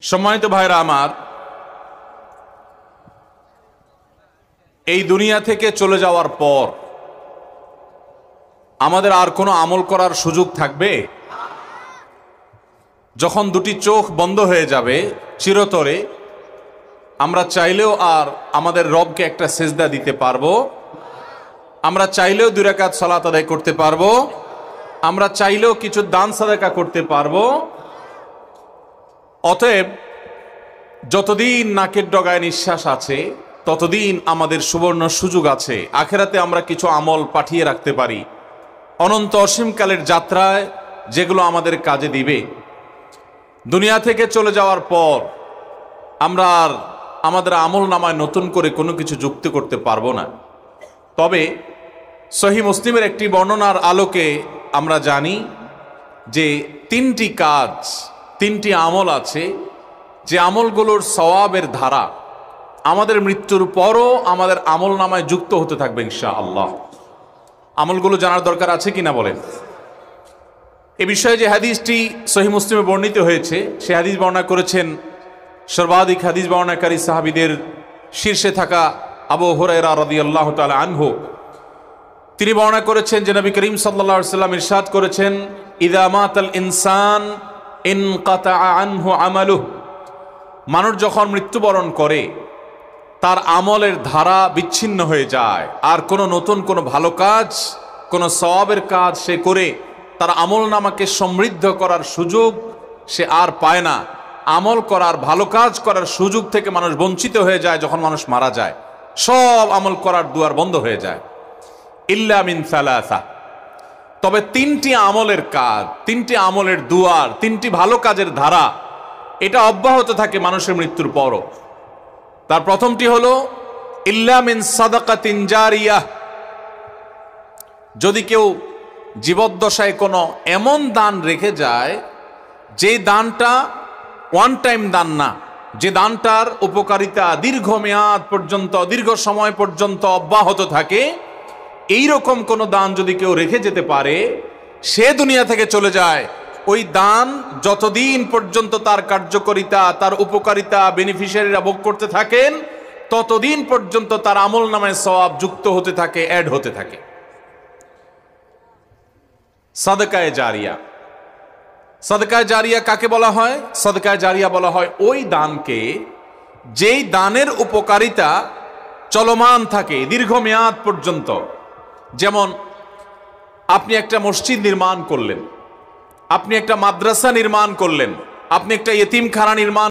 সম্মানিত ভাইরা আমার, এই দুনিয়া থেকে চলে যাওয়ার পর আমাদের আর কোনো আমল করার সুযোগ থাকবে? যখন দুটি চোখ বন্ধ হয়ে যাবে চিরতরে, আমরা চাইলেও আর আমাদের রবকে একটা সেজদা দিতে পারবো? আমরা চাইলেও 2 রাকাত সালাত আদায় করতে পারবো? আমরা চাইলেও কিছু দান সাদাকা করতে পারবো? অতএব যতদিন নাকের ডগায় নিঃশ্বাস আছে ততদিন আমাদের সুবর্ণ সুযোগ আছে আখেরাতে আমরা কিছু আমল পাঠিয়ে রাখতে পারি অনন্ত অসীমকালের যাত্রায়, যেগুলো আমাদের কাজে দিবে। দুনিয়া থেকে চলে যাওয়ার পর আমরা আর আমাদের আমল নামায় নতুন করে কোনো কিছু যুক্ত করতে পারবো না। তবে সহিহ মুসলিমের একটি বর্ণনার আলোকে আমরা জানি যে 3টি কাজ, 3টি আমল আছে, যে আমলগুলোর সওয়াবের ধারা আমাদের মৃত্যুর পরও আমাদের আমল নামায় যুক্ত হতে থাকবে ইনশাআল্লাহ। আমলগুলো জানার দরকার আছে কিনা বলেন? এ বিষয়ে যে হাদিসটি সহিহ মুসলিমে বর্ণিত হয়েছে, সে হাদিস বর্ণনা করেছেন সর্বাধিক হাদিস বর্ণনাকারী সাহাবীদের শীর্ষে থাকা আবু হুরায়রা রাদিয়াল্লাহু তাআলা আনহু। তিনি বর্ণনা করেছেন যে নবী করিম সাল্লাল্লাহু আলাইহি ওয়াসাল্লাম ইরশাদ করেছেন, ইযা মাতাল ইনসান ইনকাতাআ আনহু আমালুহু। মানুষ যখন মৃত্যুবরণ করে তার আমলের ধারা বিচ্ছিন্ন হয়ে যায়, আর কোনো নতুন কোনো ভালো কাজ, কোনো সওয়াবের কাজ সে করে তার আমল নামাকে সমৃদ্ধ করার সুযোগ সে আর পায় না। আমল করার, ভালো কাজ করার সুযোগ থেকে মানুষ বঞ্চিত হয়ে যায়। যখন মানুষ মারা যায় সব আমল করার দুয়ার বন্ধ হয়ে যায়, ইল্লা মিন সালাসা। তবে 3টি আমলের কাজ, 3টি আমলের দুয়ার, 3টি ভালো কাজের ধারা এটা অব্যাহত থাকে মানুষের মৃত্যুর পরও। তার প্রথমটি হলো ইল্লা মিন সাদাকাতিন জারিয়াহ। যদি কেউ জীবদ্দশায় কোনো এমন দান রেখে যায় যে দানটা ওয়ান টাইম দান না, যে দানটার উপকারিতা দীর্ঘমেয়াদ পর্যন্ত, দীর্ঘ সময় পর্যন্ত অব্যাহত থাকে, এই রকম কোনো দান যদি কেউ রেখে যেতে পারে, সে দুনিয়া থেকে চলে যায়, ওই দান যতদিন পর্যন্ত তার কার্যকারিতা, তার উপকারিতা বেনিফিশিয়ারিরা ভোগ করতে থাকেন, ততদিন পর্যন্ত তার আমল নামায় সওয়াব যুক্ত হতে থাকে, অ্যাড হতে থাকে। সাদকায়ে জারিয়া। সাদকায়ে জারিয়া কাকে বলা হয়? সাদকায়ে জারিয়া বলা হয় ওই দানকে যেই দানের উপকারিতা চলমান থাকে দীর্ঘমেয়াদ পর্যন্ত। যেমন আপনি একটা মসজিদ নির্মাণ করলেন, আপনি একটা মাদ্রাসা নির্মাণ করলেন, আপনি একটা ইতিমখানা নির্মাণ